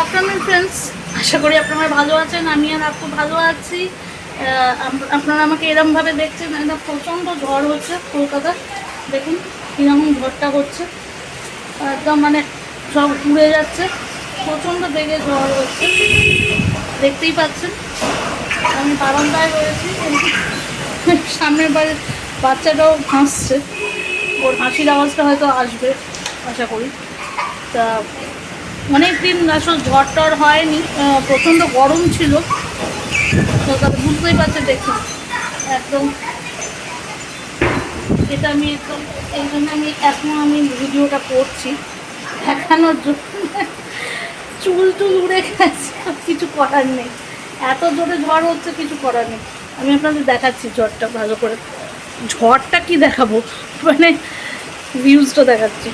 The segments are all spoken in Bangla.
আফটারনুন ফ্রেন্ডস, আশা করি আপনারা ভালো আছেন। আমি আর আপু ভালো আছি। আপনারা আমাকে এরমভাবে দেখছেন। একদম প্রচণ্ড ঝড় হচ্ছে কলকাতা। দেখুন কীরকম ঝড়টা হচ্ছে, একদম মানে সব উড়ে যাচ্ছে। প্রচণ্ড বেগে ঝড় হচ্ছে, দেখতেই পাচ্ছেন। আমি বারান্দায় রয়েছি, সামনের বাড়ির বাচ্চাটাও হাসছে। ওর হাসির আওয়াজটা হয়তো আসবে আশা করি। তা অনেক দিন আসলে ঝড় টর হয়নি, প্রচণ্ড গরম ছিল কলকাতা, বুঝতেই পারছে। দেখুন একদম, এটা আমি একদম এই জন্য আমি ভিডিওটা করছি দেখানোর জন্য। চুল টুল উড়ে গেছে, কিছু করার নেই, এত জোরে ঝড় হচ্ছে, কিছু করার নেই। আমি আপনাদের দেখাচ্ছি ঝড়টা ভালো করে। ঝড়টা কি দেখাবো, মানে ভিউজটা দেখাচ্ছি।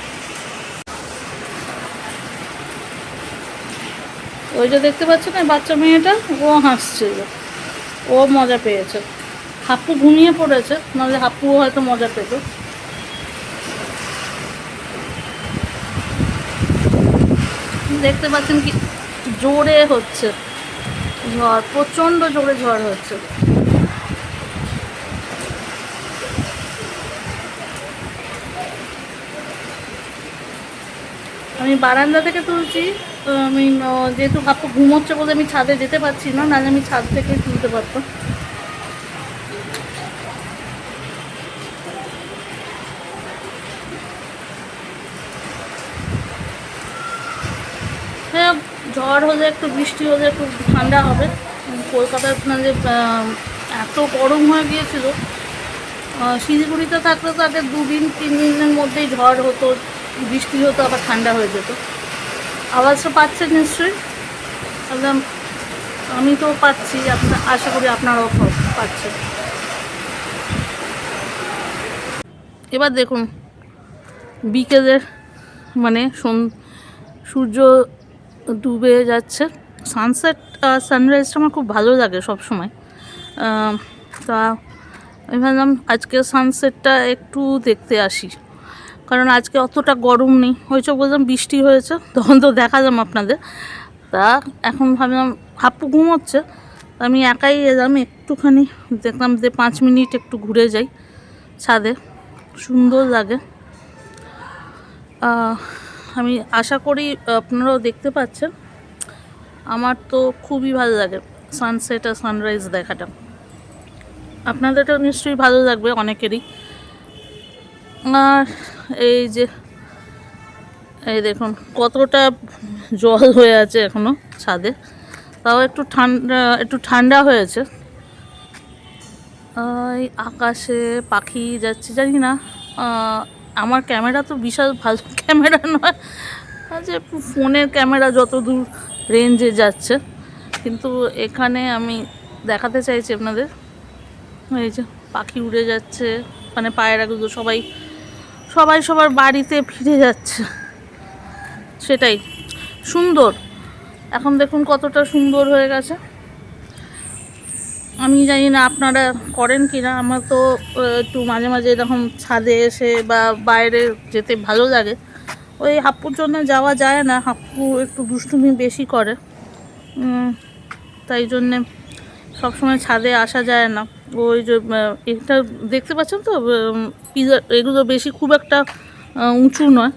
ওই যে দেখতে পাচ্ছেন না বাচ্চা মেয়েটা, ও হাসছিল, ও মজা পেয়েছে। হাপ্পু ঘুমিয়ে পড়েছে, নাহলে হাপ্পুও হয়তো মজা পেত। দেখতে পাচ্ছেন কি জোরে হচ্ছে ঝড়, প্রচণ্ড জোরে ঝড় হচ্ছে। আমি বারান্দা থেকে তুলছি। আমি যেহেতু হাপ্পু ঘুমোচ্ছে বলে আমি ছাদে যেতে পারছি না, নাহলে আমি ছাদ থেকে তুলতে পারতাম। হ্যাঁ, ঝড় হলে একটু, বৃষ্টি হলে একটু ঠান্ডা হবে। কলকাতার যে এত গরম হয়ে গিয়েছিল, শিলিগুড়িতে থাকলে তো আগে 2-3 দিনের মধ্যেই ঝড় হতো, বৃষ্টি হতো, আবার ঠান্ডা হয়ে যেত। আওয়াজটা পাচ্ছেন নিশ্চয়ই, একদম আমি তো পাচ্ছি, আশা করি আপনারাও পাচ্ছেন। এবার দেখুন বিকেলের মানে সূর্য ডুবে যাচ্ছে, সানসেট সানরাইজটা আমার খুব ভালো লাগে সব সময়। তা আমি ভাবলাম আজকে সানসেটটা একটু দেখতে আসি, কারণ আজকে অতটা গরম নেই। হয়েছে বললাম বৃষ্টি হয়েছে, তখন তো দেখালাম আপনাদের। তা এখন ভাবলাম হাপ্পু ঘুমোচ্ছে, আমি একাই এলাম, একটুখানি দেখলাম যে 5 মিনিট একটু ঘুরে যাই ছাদে, সুন্দর লাগে। আমি আশা করি আপনারাও দেখতে পাচ্ছেন। আমার তো খুবই ভালো লাগে সানসেট আর সানরাইজ দেখাটা। আপনাদেরটা নিশ্চয়ই ভালো লাগবে অনেকেরই। আর এই দেখুন কতটা জল হয়ে আছে এখনো ছাদে, তাও একটু ঠান্ডা হয়েছে। এই আকাশে পাখি যাচ্ছে, জানি না, আমার ক্যামেরা তো বিশাল ভালো ক্যামেরা নয়, যে ফোনের ক্যামেরা যত দূর রেঞ্জে যাচ্ছে, কিন্তু এখানে আমি দেখাতে চাইছি আপনাদের। এই যে পাখি উড়ে যাচ্ছে, মানে পায়রাগুলো সবাই সবার বাড়িতে ফিরে যাচ্ছে, সেটাই সুন্দর। এখন দেখুন কতটা সুন্দর হয়ে গেছে। আমি জানি না আপনারা করেন কি না, আমার তো একটু মাঝে মাঝে এরকম ছাদে এসে বা বাইরে যেতে ভালো লাগে। ওই হাপ্পুর জন্য যাওয়া যায় না, হাপ্পু একটু দুষ্টুমি বেশি করে, তাই জন্যে সবসময় ছাদে আসা যায় না। ওই যে এটা দেখতে পাচ্ছেন তো, এগুলো বেশি খুব একটা উঁচু নয়।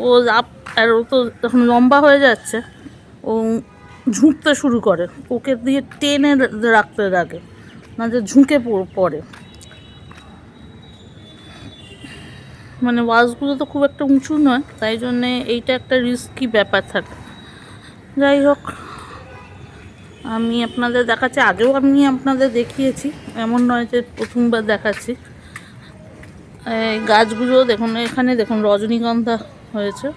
ও আর ও তো যখন লম্বা হয়ে যাচ্ছে, ও ঝুঁকতে শুরু করে, ওকে দিয়ে টেনে রাখতে লাগে, না যে ঝুঁকে পড়ে। মানে ওয়াজগুলো তো খুব একটা উঁচু নয়, তাই জন্যে এইটা একটা রিস্কি ব্যাপার থাকে। যাই হোক, আমি আপনাদের দেখাচ্ছি, আগেও আমি আপনাদের দেখিয়েছি, এমন নয় যে প্রথমবার দেখাচ্ছি। এই গাছগুলো দেখুন, এখানে দেখুন রজনীগন্ধা হয়েছে,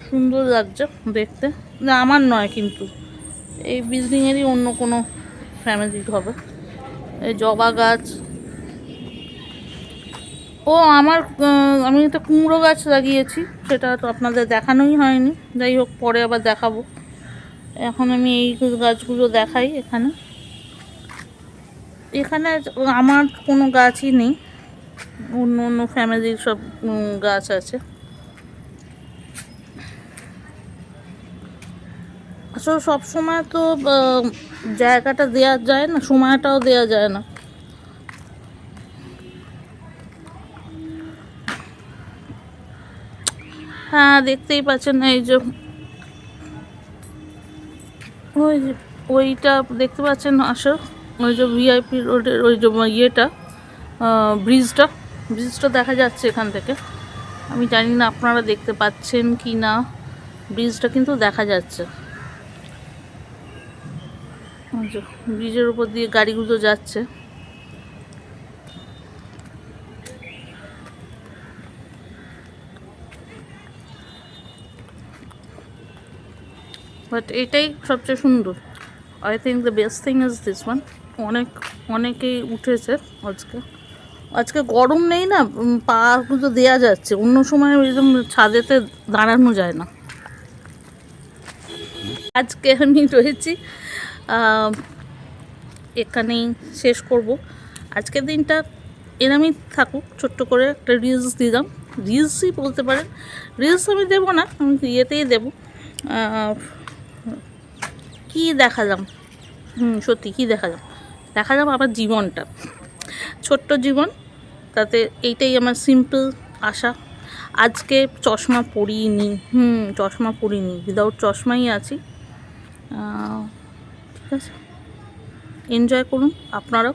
সুন্দর লাগছে দেখতে। না আমার নয়, কিন্তু এই বিল্ডিংয়েরই অন্য কোনো ফ্যামিলির হবে। এই জবা গাছ, আমি একটা কুমড়ো গাছ লাগিয়েছি, সেটা তো আপনাদের দেখানোই হয়নি। যাই হোক, পরে আবার দেখাবো। এখন আমি এই গাছগুলো দেখাই। এখানে আমার কোনো গাছই নেই, অন্য ফ্যামিলির সব গাছ আছে। আসলে সব সময় তো জায়গাটা দেওয়া যায় না, সময়টাও দেওয়া যায় না। হ্যাঁ, দেখতেই পাচ্ছেন এই যে ওইটা দেখতে পাচ্ছেন আসলে ওই যে ভিআইপি রোডের ওই যে ইয়েটা ব্রিজটা দেখা যাচ্ছে এখান থেকে। আমি জানি না আপনারা দেখতে পাচ্ছেন কি না, ব্রিজটা কিন্তু দেখা যাচ্ছে। ব্রিজের উপর দিয়ে গাড়িগুলো যাচ্ছে। বাট এটাই সবচেয়ে সুন্দর। I think the best thing is this one. অনেকেই উঠেছে আজকে গরম নেই না, পাগুলো দেওয়া যাচ্ছে। অন্য সময় এরকম ছাদেতে দাঁড়ানো যায় না। আজকে আমি রয়েছি এখানেই শেষ করব আজকের দিনটা। এরমই থাকুক, ছোট্ট করে একটা রিলস দিলাম, রিলসই বলতে পারেন। রিলস আমি দেবো না, আমি ইয়েতেই দেবো। কি দেখালাম? সত্যি কি দেখালাম আমার জীবনটা, ছোট্ট জীবন। তাতে এইটাই আমার সিম্পল আশা। আজকে চশমা পরিনি, উইদাউট চশমাই আছি। ঠিক আছে, এনজয় করুন আপনারাও।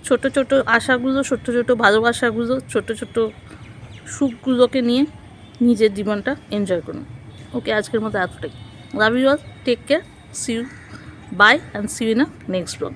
ছোট ছোট আশাগুলো, ছোট ছোট ভালোবাসাগুলো, ছোট ছোট সুখগুলোকে নিয়ে নিজের জীবনটা এনজয় করুন। ওকে, আজকের মতো এতটাই। Love you all, take care, see you, bye and see you in a next blog.